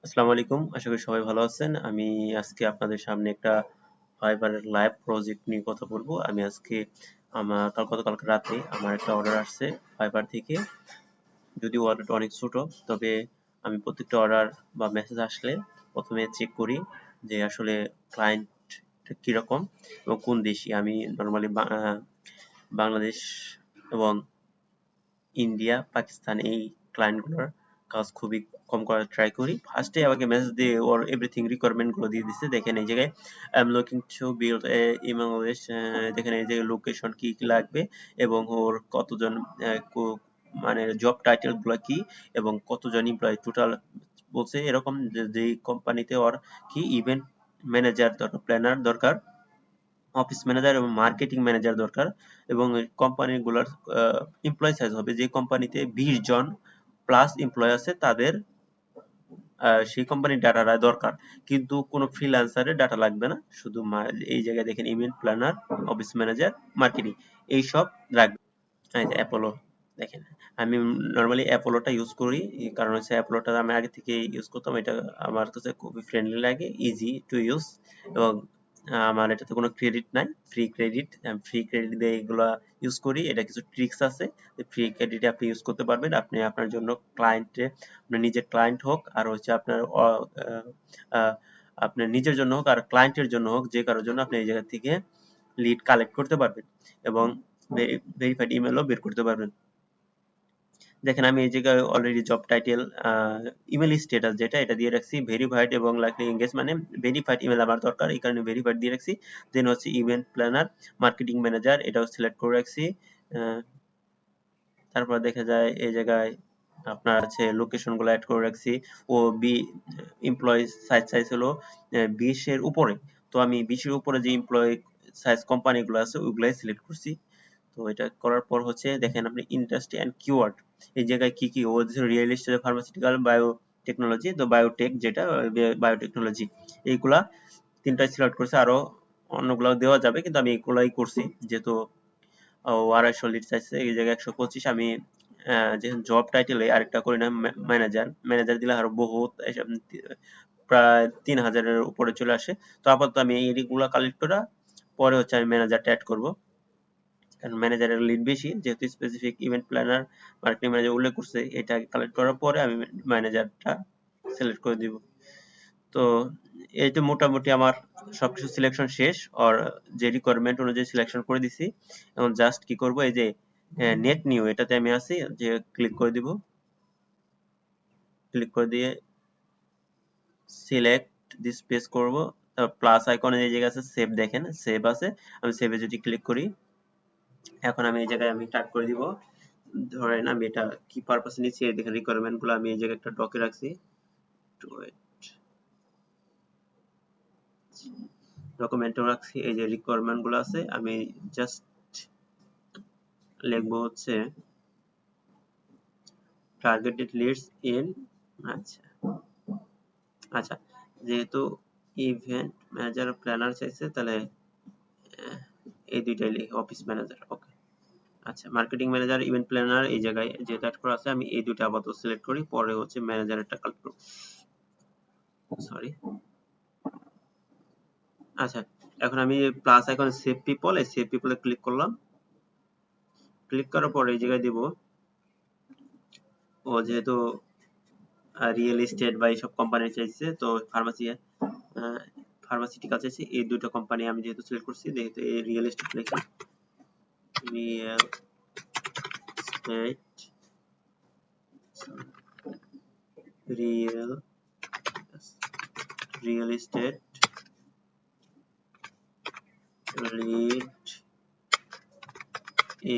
আসসালামু আলাইকুম, আশা করি সবাই ভালো আছেন। আমি আজকে আপনাদের সামনে একটা ফাইবারের লাইভ প্রজেক্ট নিয়ে কথা বলবো। আমি আজকে গতকালকে রাতে আমার একটা অর্ডার আসছে ফাইবার থেকে। যদিও অর্ডারটা অনেক ছোট, তবে আমি প্রত্যেকটা অর্ডার বা মেসেজ আসলে প্রথমে চেক করি যে আসলে ক্লায়েন্ট কিরকম এবং কোন দেশি। আমি নর্মালি বাংলাদেশ এবং ইন্ডিয়া, পাকিস্তান এই ক্লায়েন্টগুলোর কাজ খুবই কম করার ট্রাই করি। ফার্স্টে আমাকে মেসেজ দিয়ে ওর এভরিথিং রিকোয়ারমেন্ট গুলো দিয়ে দিচ্ছে। দেখেন এই জায়গায় I am looking to build a English, দেখেন এই জায়গায় লোকেশন কি কি লাগবে এবং ওর কতজন মানে জব টাইটেল গুলো কি এবং কতজন এমপ্লয়ি টোটাল বলছে। এরকম যে কোম্পানিতে ওর কি ইভেন্ট ম্যানেজার দরকার, প্ল্যানার দরকার, অফিস ম্যানেজার এবং মার্কেটিং ম্যানেজার দরকার এবং কোম্পানিগুলোর এমপ্লয় সাইজ হবে যে কোম্পানিতে 20 জন প্লাস এমপ্লয় আছে তাদের সেই কোম্পানির ডাটাটা দরকার, কিন্তু কোনো ফ্রিল্যান্সারের ডাটা লাগবে না। শুধু এই জায়গায় দেখেন event planner, office manager, marketing এই সব লাগবে। এই যে অ্যাপোলো দেখেন, আমি নর্মালি অ্যাপোলোটা ইউজ করি, কারণ হচ্ছে অ্যাপোলোটা আমি আগে থেকে ইউজ করতাম। এটা আমার কাছে খুবই ফ্রেন্ডলি লাগে, ইজি টু ইউজ এবং আমার এটাতে কোনো ক্রেডিট নাই, ফ্রি ক্রেডিট দিয়ে এগুলা ইউজ করি। এটা কিছু ট্রিক্স আছে, ফ্রি ক্রেডিটে আপনি ইউজ করতে পারবেন। আপনি আপনার জন্য ক্লায়েন্টে, আপনার নিজের ক্লায়েন্ট হোক আর হচ্ছে আপনার আপনার নিজের জন্য হোক আর ক্লায়েন্টের জন্য হোক, যে কারোর জন্য আপনি এই জায়গা থেকে লিড কালেক্ট করতে পারবেন এবং ভেরিফাইড ইমেলও বের করতে পারবেন। দেখেন আমি এই জায়গায় already job title, email status যেটা এটা দিয়ে রাখছি ভেরিফাইড এবং লাইকলি এঙ্গেজ, মানে ভেরিফাইড ইমেল আমার দরকার, এই কারণে ভেরিফাইড দিয়ে রাখছি। দেন হচ্ছে ইভেন্ট প্ল্যানার, মার্কেটিং ম্যানেজার এটাও সিলেক্ট করে রাখছি। তারপর দেখা যায় এই জায়গায় আপনার আছে লোকেশন গুলো অ্যাড করে রাখছি। ও বি এমপ্লয়ি সাইজ হলো 20 এর উপরে, তো আমি 20 এর উপরে যে এমপ্লয়ি সাইজ কোম্পানিগুলো আছে ওইগুলাই সিলেক্ট করছি। তো এটা করার পর হচ্ছে দেখেন আপনি ইন্ডাস্ট্রি এন্ড কিওয়ার্ড এই জায়গায় কি কি ও রিয়েল এস্টেট, ফার্মাসিউটিক্যাল, বায়োটেকনোলজি, তো বায়োটেক যেটা বায়োটেকনোলজি এইগুলা তিনটাই সিলেক্ট করছে। আরো অন্যগুলো দেওয়া যাবে কিন্তু আমি এগুলাই করছি যেহেতু 250 লিড চাইছে, এই জায়গায় 125। আমি যেহেতু জব টাইটেলে আরেকটা করি না, ম্যানেজার দিলে আরো বহুত প্রায় 3000-এর উপরে চলে আসে। তো আপাতত আমি এইগুলা কালেক্ট করা পরে হচ্ছে আমি ম্যানেজারটা অ্যাড করব, কারণ ম্যানেজারের লিড বেশি, যেহেতু specific event planner, marketing manager উল্লেখ করছে। এটা কালেক্ট করার পরে আমি ম্যানেজারটা সিলেক্ট করে দিব। তো এই তো মোটামুটি আমার সবকিছু সিলেকশন শেষ, আর যে রিকোয়ারমেন্ট অনুযায়ী সিলেকশন করে দিছি। এখন জাস্ট কি করব, এই যে নেট নিউ এটাতে আমি আছি, যে ক্লিক করে দিব, ক্লিক করে দিয়ে সিলেক্ট দিস পেজ করব। তারপর প্লাস আইকনে যে জায়গা আছে সেভ, দেখেন সেভ আছে, আমি সেভে যদি ক্লিক করি এখন আমি এই জায়গায় আমি টাইপ করে দিব। ধরেন আমি এটা কি পারপাসে নিচ্ছি, এই দেখেন রিকোয়ারমেন্ট গুলো আমি এই জায়গায় একটা ডকে রাখছি। ডকুমেন্টও রাখছি, এই যে রিকোয়ারমেন্ট গুলো আছে আমি জাস্ট লিখবো হচ্ছে টার্গেটেড লিডস ইন, আচ্ছা আচ্ছা, যেহেতু ইভেন্ট ম্যানেজার প্ল্যানার চাইছে তাহলে এই দুইটাই লিখি, অফিস ম্যানেজার, ওকে। আচ্ছা, মার্কেটিং ম্যানেজার, ইভেন্ট প্ল্যানার এই জায়গায় যেহেতু অ্যাড করা আছে আমি এই দুটো আপাতত সিলেক্ট করি, পরে হচ্ছে ম্যানেজারেরটা কালেক্ট করব, সরি। আচ্ছা, এখন আমি প্লাস আইকনে সেভ পিপল, এই সেভ পিপলে ক্লিক করলাম। ক্লিক করার পরে এই জায়গায় দিব, ও যেহেতু রিয়েল এস্টেট বা এইসব কোম্পানি চাইছে, তো ফার্মাসিউটিক্যাল চাইছে, এই দুটো কোম্পানি আমি যেহেতু সিলেক্ট করছি, যেহেতু এই রিয়েল এস্টেট লিখি, real estate, real real estate lead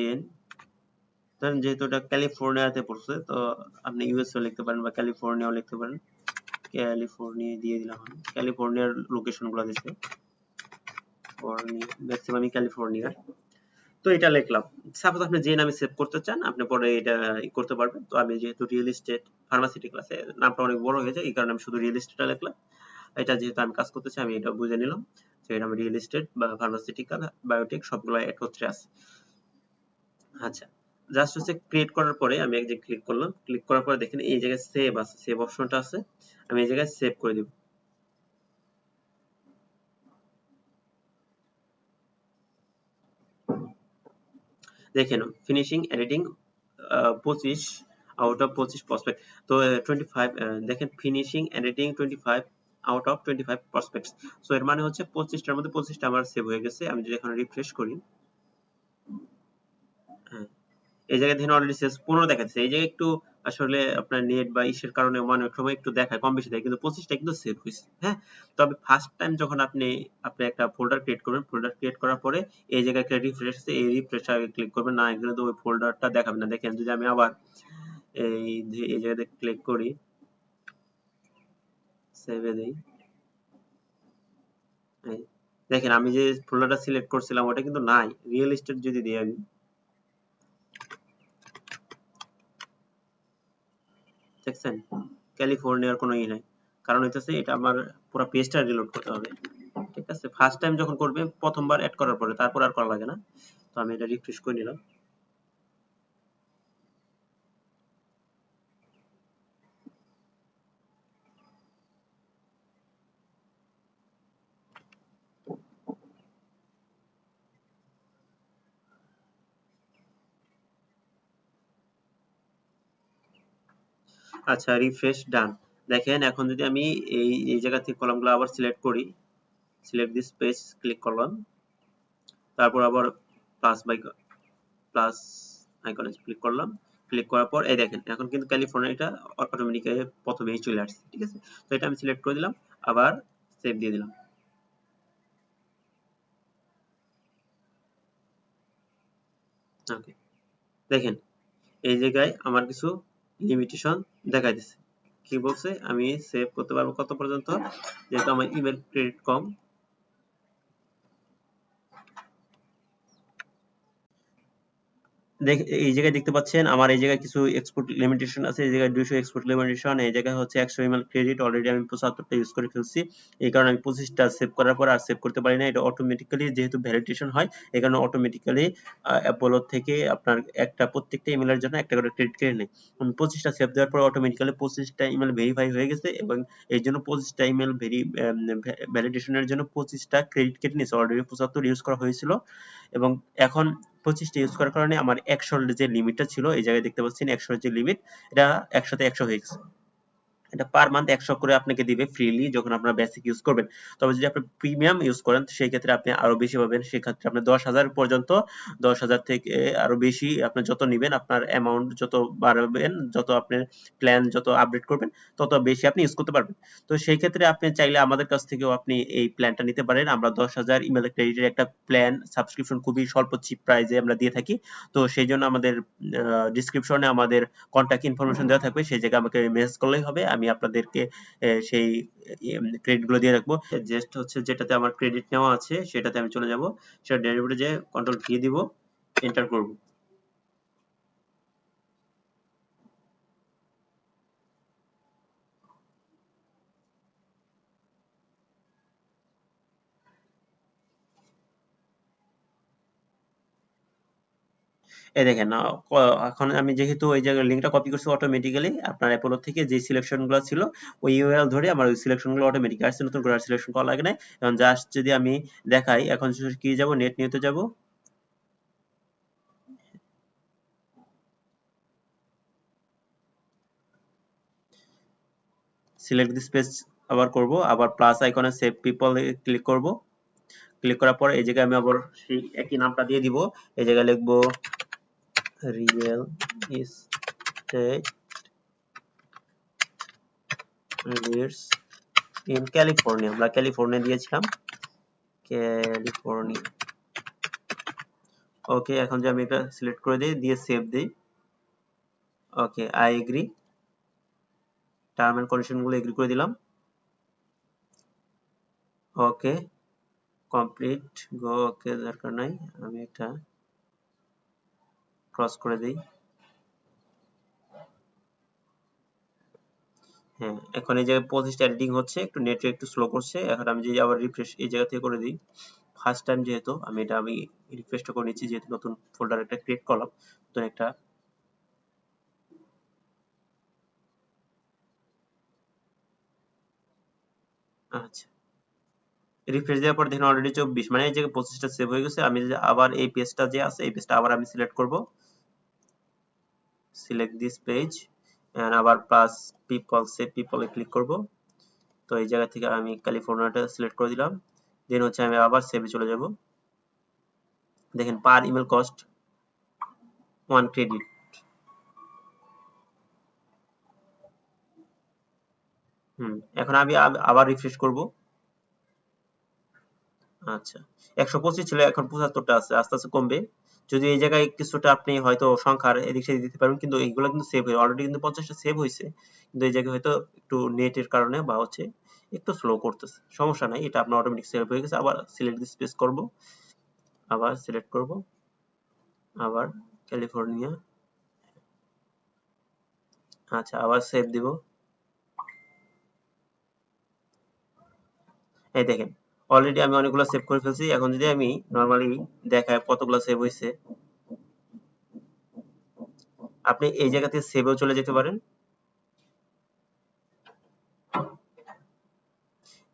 in, ধরেন যেহেতু এটা ক্যালিফোর্নিয়াতে পড়ছে, তো আপনি ইউএসও লিখতে পারেন বা ক্যালিফোর্নিয়াও লিখতে পারেন। ক্যালিফোর্নিয়া দিয়ে দিলাম, আমি ক্যালিফোর্নিয়ার লোকেশন গুলো দিচ্ছে, ম্যাক্সিমাম ক্যালিফোর্নিয়ার। তো এটা লিখলাম। সাপোজ আপনি যে নামে সেভ করতে চান আপনি পরে এটা করতে পারবেন। তো আমি যেহেতু রিয়েল এস্টেট ফার্মাসিউটিক্যাল আছে, নামটা অনেক বড় হয়ে যায়, এই কারণে আমি শুধু রিয়েল এস্টেটটা লিখলাম। এটা যেহেতু আমি কাজ করতেছি আমি এটা বুঝে নিলাম যে এটা আমি রিয়েল এস্টেট বা ফার্মাসিউটিক্যাল, বায়োটেক সবগুলো একত্রে আছে। আচ্ছা, জাস্ট হচ্ছে ক্রিয়েট করার পরে আমি এক জায়গায় ক্লিক করলাম, ক্লিক করার পরে দেখেন এই জায়গায় সেভ আছে, সেভ অপশনটা আছে, আমি এই জায়গায় সেভ করে দিব। দেখেন finishing editing 25 out of 25 prospect. তো 25 দেখেন finishing editing 25 out of 25 prospects. So এর মানে হচ্ছে 25টার মধ্যে 25টা আমার সেভ হয়ে গেছে। আমি যদি এখন রিফ্রেশ করি, হ্যাঁ, এই জায়গায় দেখেন অলরেডি সেভ 15 দেখাচ্ছে। এই জায়গায় একটু আসলে আপনার নেট বা ইসের কারণে অনেক সময় একটু দেখায়, কম বেশি দেয়, কিন্তু 25টা কিন্তু সেভ হয়েছে। হ্যাঁ, তবে ফার্স্ট টাইম যখন আপনি একটা ফোল্ডার ক্রিয়েট করবেন, ফোল্ডার ক্রিয়েট করার পরে এই জায়গায় একটা রিফ্রেশ আছে, এই রিফ্রেশ আগে ক্লিক করবেন, না এখানে তো ওই ফোল্ডারটা দেখাবে না। দেখেন যদি আমি আবার এই জায়গাতে ক্লিক করি, সেভে দেই, এই দেখেন আমি যে ফোল্ডারটা সিলেক্ট করছিলাম ওটা কিন্তু নাই। রিয়েল এস্টেট যদি দিই আমি, দেখছেন ক্যালিফোর্নিয়ার কোনো ই নাই। কারণ হইতেছে এটা আমার পুরো পেজটা রিলোড করতে হবে। ঠিক আছে, ফার্স্ট টাইম যখন করবে প্রথমবার অ্যাড করার পরে, তারপর আর করা লাগে না। তো আমি এটা রিফ্রেশ করে নিলাম। আচ্ছা, রিফ্রেশ ডান। দেখেন এখন যদি আমি এই জায়গা থেকে কলামগুলো আবার সিলেক্ট করি, সিলেক্ট দিস পেজ ক্লিক করলাম, তারপর আবার প্লাস বাই প্লাস আইকনে ক্লিক করলাম, ক্লিক করার পর এই দেখেন এখন কিন্তু ক্যালিফোর্নিয়াটা অটোমেটিক্যালি প্রথমেই চলে আসছে। ঠিক আছে, তো এটা আমি সিলেক্ট করে দিলাম, আবার সেভ দিয়ে দিলাম। ওকে, দেখেন এই জায়গায় আমার কিছু লিমিটেশন দেখাই দিচ্ছে। কি বলছে আমি সেভ করতে পারবো কত পর্যন্ত, যেহেতু আমার ইমেল ক্রেডিট কম। এই জায়গায় দেখতে পাচ্ছেন আমার এই জায়গায় কিছু এক্সপোর্ট লিমিটেশন আছে। এই জায়গায় 200 এক্সপোর্ট লিমিটেশন, এই জায়গায় হচ্ছে 100 ইমেল ক্রেডিট, অলরেডি আমি 75টা ইউজ করে ফেলছি। এই কারণে আমি 25টা সেভ করার পর আর সেভ করতে পারি না। এটা অটোমেটিক্যালি যেহেতু ভ্যালিডেশন হয়, এই কারণে অটোমেটিক্যালি অ্যাপোলো থেকে আপনার প্রত্যেকটা ইমেলের জন্য একটা করে ক্রেডিট কেটে নেয়। 25টা সেভ দেওয়ার পর অটোমেটিক্যালি 25টা ইমেল ভেরিফাই হয়ে গেছে, এবং এই জন্য 25টা ইমেল ভ্যালিডেশনের জন্য 25টা ক্রেডিট কেটে নিয়েছে। অলরেডি 75 ইউজ করা হয়েছিল, এবং এখন 25টা ইউজ করার কারণে আমার 100 যে লিমিটটা ছিল, এই জায়গায় দেখতে পাচ্ছেন 100 যে লিমিট, এটা 100তে 100 হয়ে গেছে। এটা পার মান্থ 100 করে আপনাকে দিবে ফ্রিলি যখন আপনার বেসিক ইউজ করবেন। তবে যদি আপনি প্রিমিয়াম ইউজ করেন সেই ক্ষেত্রে আপনি আরো বেশি পাবেন। সেক্ষেত্রে আপনি 10,000 পর্যন্ত, 10,000 থেকে আরো বেশি আপনি যত নিবেন, আপনার অ্যামাউন্ট যত বাড়াবেন, যত আপনার প্ল্যান যত আপডেট করবেন, তত বেশি আপনি ইউজ করতে পারবেন। তো সেই ক্ষেত্রে আপনি চাইলে আমাদের কাছ থেকেও আপনি এই প্ল্যানটা নিতে পারেন। আমরা 10,000 ইমেল ক্রেডিটের একটা প্ল্যান সাবস্ক্রিপশন খুবই স্বল্প চিপ প্রাইসে আমরা দিয়ে থাকি। তো সেই জন্য আমাদের ডিসক্রিপশনে আমাদের কন্টাক্ট ইনফরমেশন দেওয়া থাকবে, সেই জায়গায় আমাকে মেসেজ করলেই হবে, আমি আপনাদেরকে সেই ক্রেডিট গুলো দিয়ে রাখবো। জাস্ট হচ্ছে যেটাতে আমার ক্রেডিট নেওয়া আছে সেটাতে আমি চলে যাব, সেটা ডেরিভেটিভে যে কন্ট্রোল ভি দিব, এন্টার করব। এই দেখেন এখন আমি যেহেতু ওই জায়গায় লিঙ্কটা কপি করছি, অটোমেটিক্যালি আপনার অ্যাপোলো থেকে যে সিলেকশন গুলো ছিল ওই ইউআরএল ধরে আমার ওই সিলেকশন গুলো অটোমেটিক আসছে, নতুন করে সিলেকশন করা লাগে না। এখন জাস্ট যদি আমি দেখাই, এখন কি যাব, নেট নিউতে যাব, সিলেক্ট দিস পেজ আবার করব, আবার প্লাস আইকনে সেভ পিপল ক্লিক করব। ক্লিক করার পর এই জায়গায় আমি আবার সেই একই নামটা দিয়ে দিব। এই জায়গায় লিখবো real estate Ritz in California, আমরা ক্যালিফোর্নিয়া দিয়েছিলাম, ক্যালিফোর্নিয়া। ওকে, এখন যে আমি এটা সিলেক্ট করে দিই, দিয়ে সেভ দিই। Okay, I agree, term and condition গুলো এগ্রি করে দিলাম। ওকে, কমপ্লিট, গো। ওকে, দরকার নাই, আমি এটা ক্রস করে দিই। হ্যাঁ, এখন এই জায়গায় 25টা এডিটিং হচ্ছে, একটু নেট একটু স্লো করছে। এখন আমি যদি আবার রিফ্রেশ এই জায়গা থেকে করে দিই, ফার্স্ট টাইম যেহেতু আমি রিফ্রেশ করে নিচ্ছি, যেহেতু নতুন ফোল্ডার একটা ক্রিয়েট করলাম, নতুন একটা। আচ্ছা, রিফ্রেশ দেওয়ার পর দেখেন অলরেডি 24, মানে এই জায়গায় 25টা সেভ হয়ে গেছে। আমি আবার এই পেজটা যে আছে এই পেজটা আবার আমি সিলেক্ট করব, সিলেক্ট দিস পেজ এন্ড আবার প্লাস পিপল, সেভ পিপল এ ক্লিক করব। তো এই জায়গা থেকে আমি ক্যালিফোর্নিয়াটা সিলেক্ট করে দিলাম। দেন হচ্ছে আমি আবার সেভে চলে যাব। দেখেন পার ইমেল কস্ট 1 ক্রেডিট। এখন আমি আবার রিফ্রেশ করব। আচ্ছা, 125 ছিল, এখন 75টা আছে, আস্তে আস্তে কমবে। যদি এই জায়গায় কিছুটা আপনি হয়তো সংখ্যার এদিক সেদিক দিতে পারবেন, কিন্তু এইগুলো কিন্তু সেভ হয়ে অলরেডি কিন্তু 50টা সেভ হয়েছে, কিন্তু এই জায়গায় হয়তো একটু নেটের কারণে বা হচ্ছে একটু স্লো করতেছে। সমস্যা নাই, এটা আপনার অটোমেটিক সেভ হয়ে গেছে। আবার সিলেক্ট দিস পেজ করব, আবার সিলেক্ট করব, আবার ক্যালিফোর্নিয়া। আচ্ছা, আবার সেভ দিব। এই দেখেন অলরেডি আমি অনেকগুলো সেভ করে ফেলছি। এখন যদি আমি নরমালি দেখায় কতগুলো সেভ হয়েছে, আপনি এই জায়গা থেকে সেভেও চলে যেতে পারেন।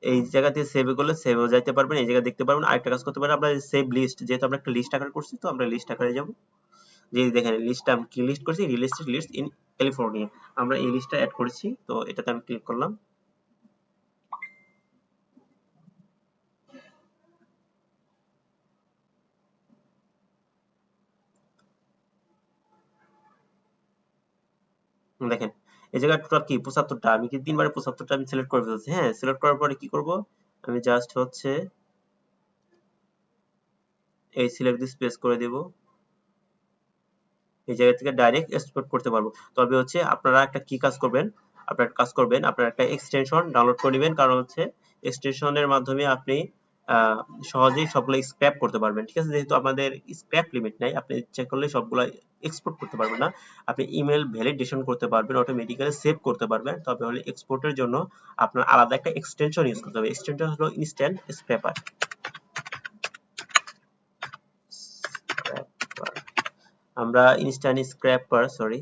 এই জায়গা থেকে সেভ করলে সেভেও যাইতে পারবেন, এই জায়গা দেখতে পারবেন। আরেকটা কাজ করতে পারেন, আমরা সেভ লিস্ট, যেহেতু আমরা একটা লিস্ট আকারে করছি, তো আমরা লিস্ট আকারে যাব। যে দেখেন লিস্টটা আমি কি লিস্ট করছি, রিয়েলিস্টিক লিস্ট ইন ক্যালিফোর্নিয়া, আমরা এই লিস্টটা অ্যাড করেছি। তো এটাতে আমি ক্লিক করলাম। দেখেন এই জায়গায় টোটাল কি 75টা, আমি কি 3 বারে 75টা আমি সিলেক্ট করে ফেলছি। হ্যাঁ, সিলেক্ট করার পরে কি করব, আমি জাস্ট হচ্ছে এই সিলেক্ট দিস পেজ করে দেব। এই জায়গা থেকে ডাইরেক্ট এক্সপোর্ট করতে পারবো। তবে হচ্ছে আপনারা একটা কি কাজ করবেন, আপনারা একটা এক্সটেনশন ডাউনলোড করে নেবেন, কারণ হচ্ছে এক্সটেনশনের মাধ্যমে আপনি আহ, সহজেই সবগুলো স্ক্র্যাপ করতে পারবেন। ঠিক আছে, যেহেতু আমাদের স্ক্র্যাপ লিমিট নাই, আপনি ইচ্ছা করলে সবগুলো এক্সপোর্ট করতে পারবেন না। আপনি ইমেল ভ্যালিডেশন করতে পারবেন, অটোমেটিক্যালি সেভ করতে পারবেন, তবে হলে এক্সপোর্টের জন্য আপনার আলাদা একটা এক্সটেনশন ইউজ করতে হবে। এক্সটেনশন হলো ইনস্ট্যান্ট স্ক্র্যাপার। আমরা instant scraper, sorry,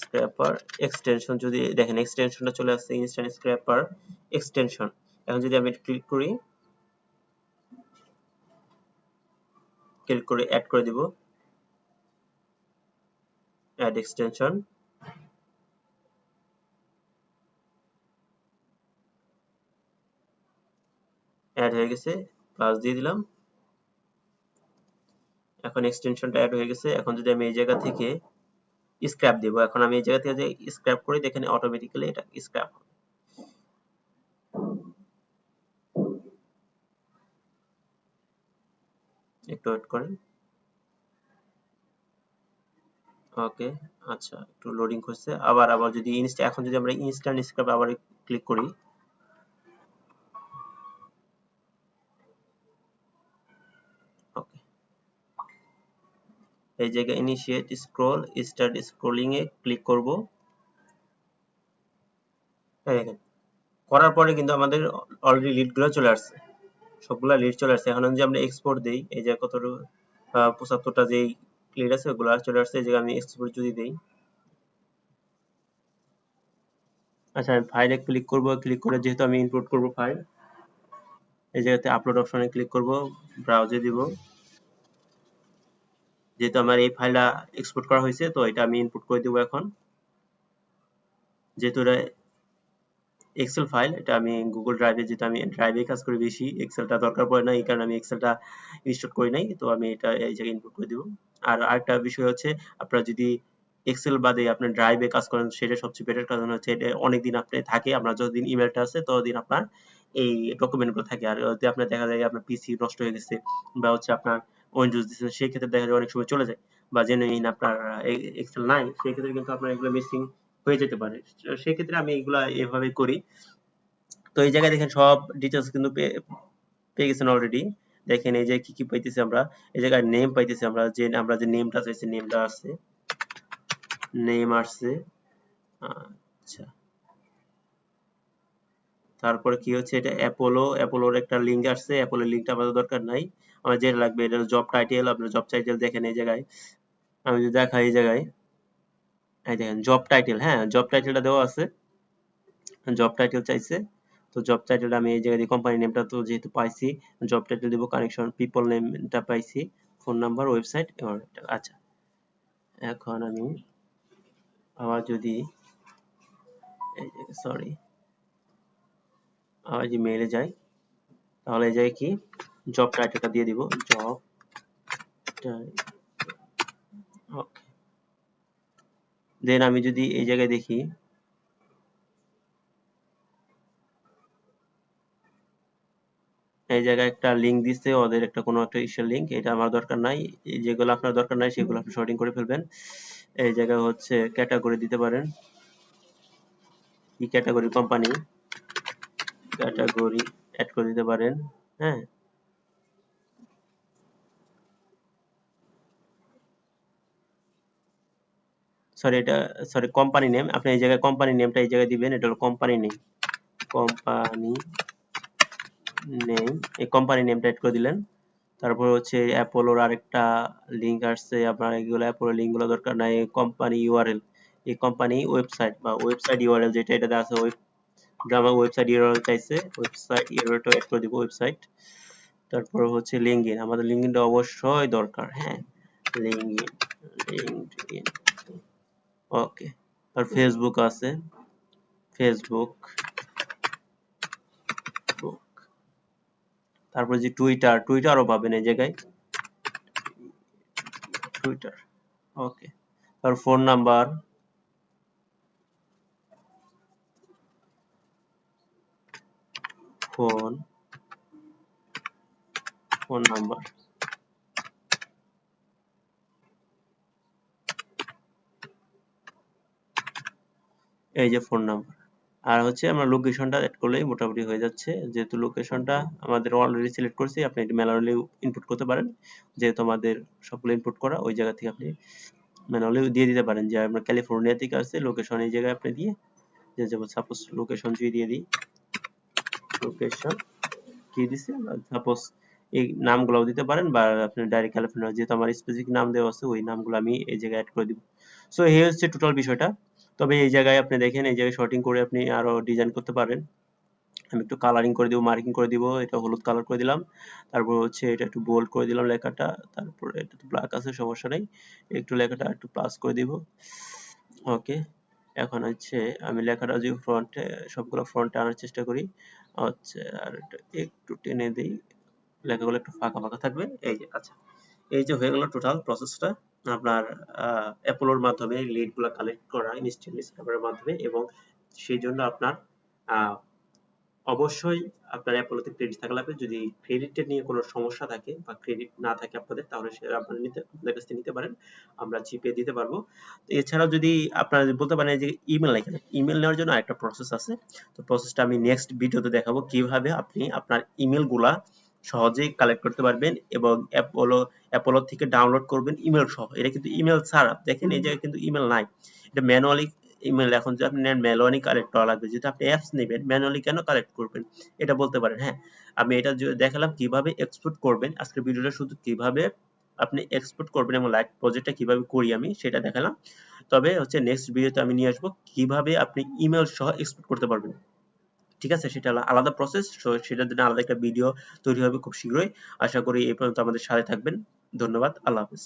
scraper extension, যদি দেখেন এক্সটেনশনটা চলে আসছে, ইনস্ট্যান্ট স্ক্র্যাপার এক্সটেনশন। এখন যদি আমি ক্লিক করে অ্যাড করে দিব, অ্যাড এক্সটেনশন, অ্যাড হয়ে গেছে, প্লাস দিয়ে দিলাম। এখন এক্সটেনশনটা অ্যাড হয়ে গেছে। এখন যদি আমি এই জায়গা থেকে স্ক্র্যাপ দিব, এখন আমি এই জায়গা থেকে যে স্ক্র্যাপ করি, দেখেন অটোমেটিক্যালি এটা স্ক্র্যাপ। একটু ওয়েট করেন। ওকে, আচ্ছা, একটু লোডিং করছে। আবার যদি এখন যদি আমরা ইনস্ট্যান্ট স্ক্র্যাপ আবার ক্লিক করি, ওকে, এই জায়গায় ইনিশিয়েট স্ক্রল, স্টার্ট স্ক্রলিং এ ক্লিক করব। দেখেন করার পরে কিন্তু আমাদের অলরেডি লিড গুলো চলে আসছে, সবগুলা লিড চলে আসছে। এখন যদি আমরা এক্সপোর্ট দেই, এই যে কত 75টা যেই লিড আছে ওগুলো চলে আসছে। এই জায়গায় আমি এক্সপোর্ট যদি দেই, আচ্ছা আমি ফাইলে ক্লিক করব, ক্লিক করে যেহেতু আমি ইনপুট করব ফাইল, এই জায়গাতে আপলোড অপশনে ক্লিক করব, ব্রাউজে দিব। যেহেতু আমার এই ফাইলটা এক্সপোর্ট করা হয়েছে, তো এটা আমি ইনপুট করে দিব। এখন যেহেতু এটা এক্সেল ফাইল, এটা আমি গুগল ড্রাইভে, যেহেতু আমি ড্রাইভে কাজ করি বেশি, এক্সেলটা দরকার পড়ে না, এই কারণে আমি এক্সেলটা ইনস্টল করি নাই। তো আমি এটা এই জায়গায় ইনপুট করে দিব। আর আরেকটা বিষয় হচ্ছে, আপনারা যদি এক্সেল বাদে আপনার ড্রাইভে কাজ করেন, সেটা সবচেয়ে বেটার। কারণ হচ্ছে এটা অনেকদিন আপনি থাকে, আপনার যতদিন ইমেলটা আছে ততদিন আপনার এই ডকুমেন্টগুলো থাকে। আর যদি আপনার দেখা যায় আপনার পিসি নষ্ট হয়ে গেছে বা হচ্ছে আপনার উইন্ডোজ দিচ্ছেন, সেই ক্ষেত্রে দেখা যায় অনেক সময় চলে যায়, বা জেনুইন আপনার এক্সেল নাই, সেই ক্ষেত্রে কিন্তু আপনার এগুলো মিসিং হয়ে যেতে পারে। সেই ক্ষেত্রে আমি এগুলা এভাবে করি। তো এই জায়গায় দেখেন সব ডিটেলস কিন্তু পেয়ে গেছেন অলরেডি। দেখেন এই যে কি কি পাইতেছি আমরা, এই জায়গায় নেম পাইতেছি, আমরা যে নেমটা চাইছি নেমটা আসছে, নেম আসছে। আচ্ছা, তারপরে কি হচ্ছে, এটা অ্যাপোলোর একটা লিঙ্ক আসছে, অ্যাপোলোর লিঙ্কটা আমাদের দরকার নাই। আমার যেটা লাগবে এটা জব টাইটেল, আপনার জব টাইটেল দেখেন এই জায়গায়, আমি যদি দেখাই এই জায়গায়, এই দেখেন জব টাইটেল, হ্যাঁ জব টাইটেলটা দেওয়া আছে, জব টাইটেল চাইছে। তো জব টাইটেলটা আমি এই জায়গায় দিয়ে, কোম্পানি নেমটা তো যেহেতু পাইছি, জব টাইটেল দিব, কানেকশন পিপল নেমটা পাইছি, ফোন নাম্বার, ওয়েবসাইট, আচ্ছা। এখন আমি আবার যদি সরি আবার যে মেইলে যাই, তাহলে এই জায়গায় কি জব টাইটেলটা দিয়ে দিব, জব টাইটেল, ওকে। দেন আমি যদি এই জায়গায় দেখি, এই জায়গায় একটা লিঙ্ক দিচ্ছে ওদের, একটা কোনো একটা ইস্যুর লিঙ্ক, এটা আমার দরকার নাই। যেগুলো আপনার দরকার নাই সেগুলো আপনি শর্টিং করে ফেলবেন। এই জায়গায় হচ্ছে ক্যাটাগরি দিতে পারেন, কি ক্যাটাগরি, কোম্পানি ক্যাটাগরি অ্যাড করে দিতে পারেন, হ্যাঁ। সরি কোম্পানি নেম, আপনি এই জায়গায় কোম্পানি নেমটা এই জায়গায় দিবেন, এটা হলো কোম্পানি নেম, কোম্পানি নেম, এই কোম্পানি নেমটা অ্যাড করে দিলেন। তারপর হচ্ছে অ্যাপোলোর আরেকটা লিঙ্ক আসছে, আপনার এগুলো অ্যাপোলো লিঙ্কগুলো দরকার নাই, কোম্পানি ইউআরএল, এই কোম্পানি ওয়েবসাইট বা ওয়েবসাইট ইউআরএল যেটা এটাতে আছে, আমার ওয়েবসাইট ইউআরএল চাইছে, ওয়েবসাইট ইউআরএলটা অ্যাড করে দিব, ওয়েবসাইট। তারপর হচ্ছে লিঙ্কডইন, আমাদের লিঙ্কডইনটা অবশ্যই দরকার, হ্যাঁ লিঙ্কডইন, লিঙ্কডইন, ওকে। আর ফেসবুক আছে, ফেসবুক, তারপর যে টুইটারও পাবেন এই জায়গায়, টুইটার, ওকে। আর phone number, phone phone number, এই যে ফোন নাম্বার। আর হচ্ছে আমরা লোকেশনটা এড করলেই মোটামুটি হয়ে যাচ্ছে, যেহেতু লোকেশনটা আমাদের অলরেডি সিলেক্ট করছি, আপনি এটা ম্যানুয়ালি ইনপুট করতে পারেন, যেহেতু আমাদের সবগুলো ইনপুট করা, ওই জায়গা থেকে আপনি ম্যানুয়ালি দিয়ে দিতে পারেন যে আমরা ক্যালিফোর্নিয়া থেকে আসছে, লোকেশন এই জায়গায় আপনি দিয়ে, যে যেমন সাপোজ লোকেশন যদি দিয়ে দিই, লোকেশন কি দিছি, সাপোজ এই নামগুলোও দিতে পারেন, বা আপনি ডাইরেক্ট ক্যালিফোর্নিয়া, যেহেতু আমার স্পেসিফিক নাম দেওয়া আছে, ওই নামগুলো আমি এই জায়গায় অ্যাড করে দিব। সো এই হচ্ছে টোটাল বিষয়টা। তবে এই জায়গায় আপনি দেখেন, এই জায়গায় শর্টিং করে আপনি আরো ডিজাইন করতে পারেন। আমি একটু কালারিং করে দিব, মার্কিং করে দিব, এটা হলুদ কালার করে দিলাম, তারপর হচ্ছে এটা একটু বোল্ড করে দিলাম লেখাটা, তারপর এটা তো ব্ল্যাক আছে, সমস্যা নেই, একটু লেখাটা একটু প্লাস করে দিব, ওকে। এখন হচ্ছে আমি লেখাটা যদি ফ্রন্টে, সবগুলো ফ্রন্টে আনার চেষ্টা করি, হচ্ছে আর এটা একটু টেনে দিই, লেখাগুলো একটু ফাঁকা ফাঁকা থাকবে, এই যে, আচ্ছা। এই যে হয়ে গেল টোটাল প্রসেসটা আপনার অ্যাপোলোর মাধ্যমে লিডগুলো কালেক্ট করা, ইনস্ট্যান্ট ডিসকভারের মাধ্যমে, এবং সেই জন্য আপনার অবশ্যই আপনার অ্যাপোলোতে ক্রেডিট থাকা লাগবে। যদি ক্রেডিটের নিয়ে কোনো সমস্যা থাকে বা ক্রেডিট না থাকে আপনাদের, তাহলে সে আপনারা আমাদের কাছ থেকে নিতে পারেন, আমরা জিপে দিতে পারবো। তো এছাড়াও যদি আপনারা বলতে পারেন যে ইমেল নাই কেন, ইমেল নেওয়ার জন্য আরেকটা প্রসেস আছে। তো প্রসেসটা আমি নেক্সট ভিডিওতে দেখাবো, কিভাবে আপনি আপনার ইমেলগুলা সহজেই কালেক্ট করতে পারবেন, এবং অ্যাপোলো থেকে ডাউনলোড করবেন ইমেল সহ। এটা কিন্তু ইমেল ছাড়া, দেখেন এই জায়গায় কিন্তু ইমেল নাই, এটা ম্যানুয়ালি ইমেল। এখন যদি আপনি নেন, ম্যানুয়ালি কালেক্ট করা লাগবে, যেহেতু আপনি অ্যাপস নেবেন, ম্যানুয়ালি কেন কালেক্ট করবেন, এটা বলতে পারেন, হ্যাঁ। আমি এটা দেখালাম কিভাবে এক্সপোর্ট করবেন, আজকের ভিডিওটা শুধু কিভাবে আপনি এক্সপোর্ট করবেন এবং লাইভ প্রজেক্টটা কিভাবে করি আমি সেটা দেখালাম। তবে হচ্ছে নেক্সট ভিডিওতে আমি নিয়ে আসবো কিভাবে আপনি ইমেল সহ এক্সপোর্ট করতে পারবেন, ঠিক আছে। সেটা আলাদা প্রসেস, সেটার জন্য আলাদা একটা ভিডিও তৈরি হবে খুব শীঘ্রই। আশা করি এই পর্যন্ত আমাদের সাথে থাকবেন। ধন্যবাদ, আল্লাহ হাফেজ।